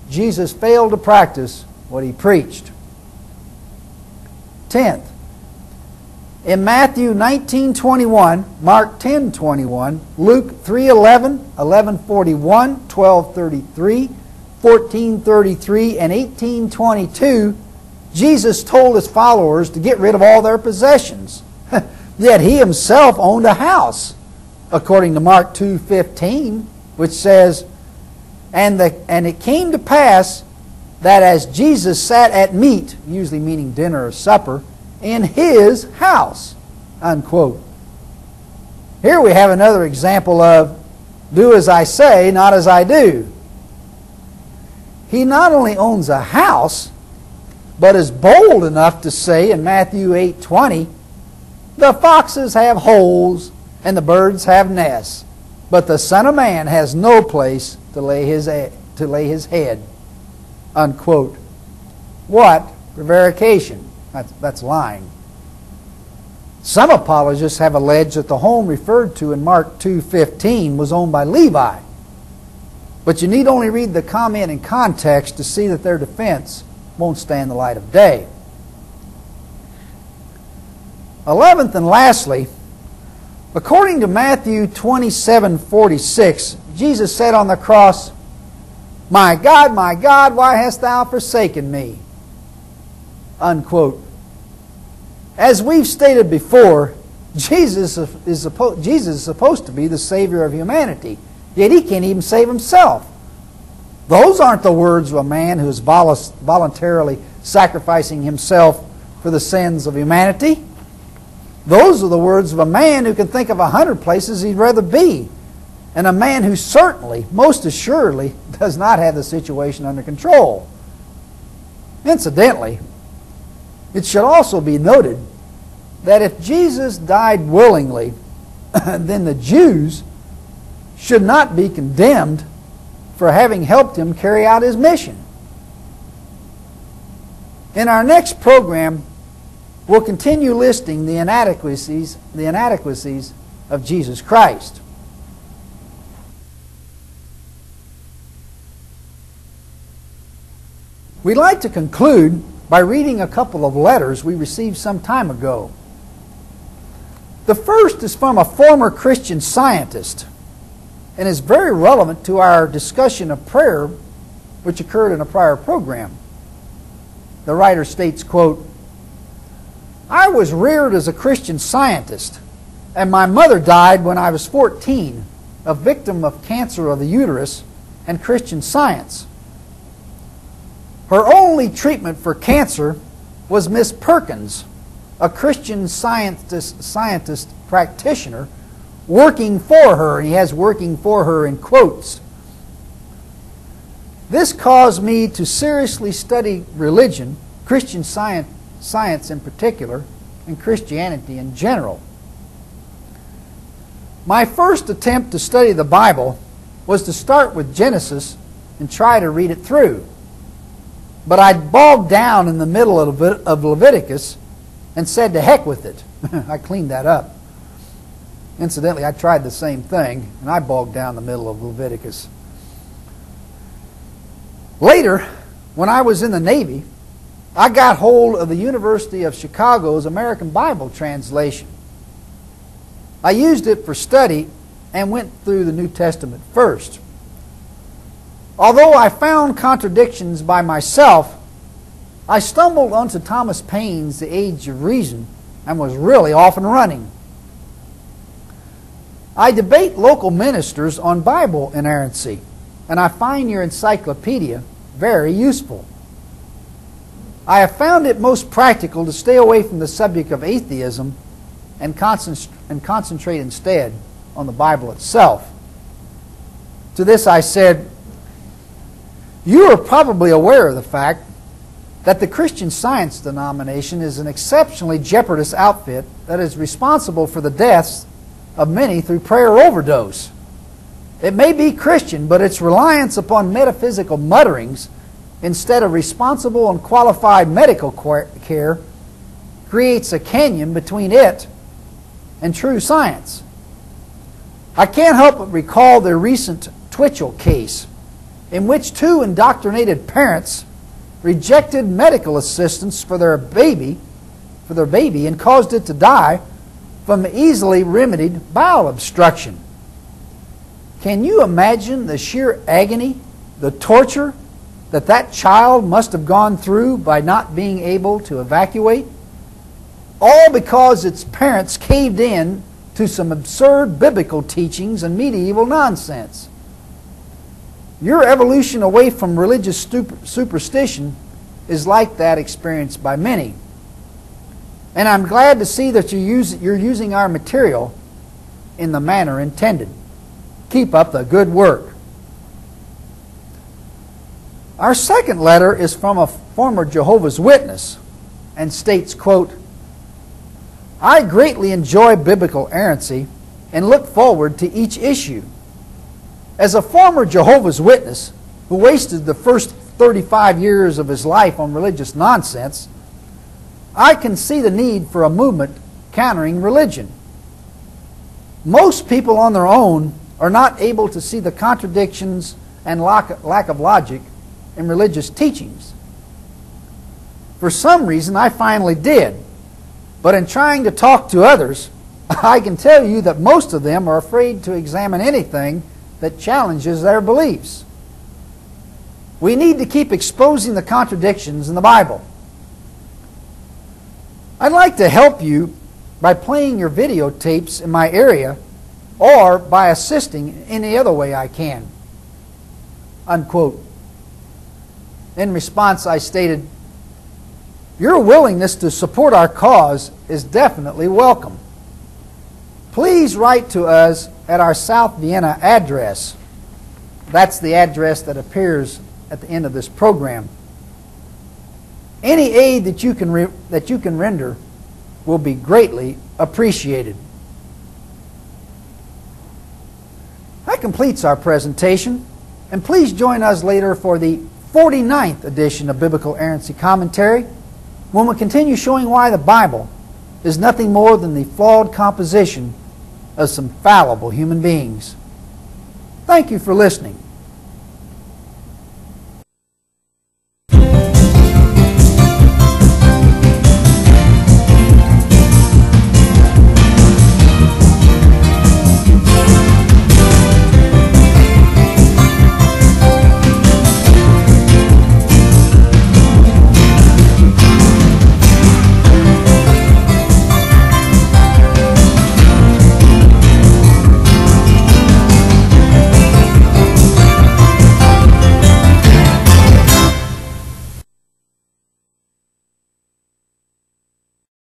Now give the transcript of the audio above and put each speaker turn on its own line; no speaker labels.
Jesus failed to practice what he preached. 10th, in Matthew 19:21, Mark 10:21, Luke 3:11, 11:41, 12:33, 14:33, and 18:22, Jesus told his followers to get rid of all their possessions. Yet he himself owned a house, according to Mark 2:15, which says, And it came to pass that as Jesus sat at meat, usually meaning dinner or supper, in his house, unquote. Here we have another example of do as I say, not as I do. He not only owns a house, but is bold enough to say in Matthew 8:20, the foxes have holes and the birds have nests, but the Son of Man has no place to lay his head, unquote. What prevarication? That's lying. Some apologists have alleged that the home referred to in Mark 2:15 was owned by Levi. But you need only read the comment in context to see that their defense won't stand the light of day. 11th and lastly, according to Matthew 27:46, Jesus said on the cross, my God, why hast thou forsaken me?" Unquote. As we've stated before, Jesus is supposed to be the Savior of humanity, yet he can't even save himself. Those aren't the words of a man who is voluntarily sacrificing himself for the sins of humanity. Those are the words of a man who can think of 100 places he'd rather be, and a man who certainly, most assuredly, does not have the situation under control. Incidentally, it should also be noted that if Jesus died willingly, then the Jews should not be condemned for having helped him carry out his mission. In our next program, we'll continue listing the inadequacies of Jesus Christ. We'd like to conclude by reading a couple of letters we received some time ago. The first is from a former Christian scientist and is very relevant to our discussion of prayer which occurred in a prior program. The writer states, quote, "I was reared as a Christian scientist, and my mother died when I was 14, a victim of cancer of the uterus and Christian Science. Her only treatment for cancer was Miss Perkins, a Christian scientist practitioner, working for her," and he has "working for her" in quotes. "This caused me to seriously study religion, Christian science in particular, and Christianity in general. My first attempt to study the Bible was to start with Genesis and try to read it through. But I bogged down in the middle of Leviticus and said to heck with it." I cleaned that up. Incidentally, I tried the same thing, and I bogged down the middle of Leviticus. Later, when I was in the Navy, I got hold of the University of Chicago's American Bible translation. I used it for study and went through the New Testament first. Although I found contradictions by myself, I stumbled onto Thomas Paine's The Age of Reason and was really off and running. I debate local ministers on Bible inerrancy, and I find your encyclopedia very useful. I have found it most practical to stay away from the subject of atheism and concentrate instead on the Bible itself. To this I said, "You are probably aware of the fact that the Christian Science denomination is an exceptionally jeopardous outfit that is responsible for the deaths of many through prayer overdose. It may be Christian, but its reliance upon metaphysical mutterings instead of responsible and qualified medical care creates a canyon between it and true science. I can't help but recall the recent Twitchell case, in which two indoctrinated parents rejected medical assistance for their baby and caused it to die from easily remedied bowel obstruction. Can you imagine the sheer agony, the torture that child must have gone through by not being able to evacuate? All because its parents caved in to some absurd biblical teachings and medieval nonsense. Your evolution away from religious superstition is like that experienced by many. And I'm glad to see that you're using our material in the manner intended. Keep up the good work. Our second letter is from a former Jehovah's Witness and states, quote, I greatly enjoy biblical errancy and look forward to each issue. As a former Jehovah's Witness who wasted the first 35 years of his life on religious nonsense, I can see the need for a movement countering religion. Most people on their own are not able to see the contradictions and lack of logic in religious teachings. For some reason, I finally did. But in trying to talk to others, I can tell you that most of them are afraid to examine anything that challenges their beliefs. We need to keep exposing the contradictions in the Bible. I'd like to help you by playing your videotapes in my area or by assisting in any other way I can. Unquote. In response, I stated, your willingness to support our cause is definitely welcome. Please write to us at our South Vienna address. That's the address that appears at the end of this program. Any aid that you can render will be greatly appreciated. That completes our presentation, and please join us later for the 49th edition of Biblical Errancy Commentary, when we continue showing why the Bible is nothing more than the flawed composition of some fallible human beings. Thank you for listening.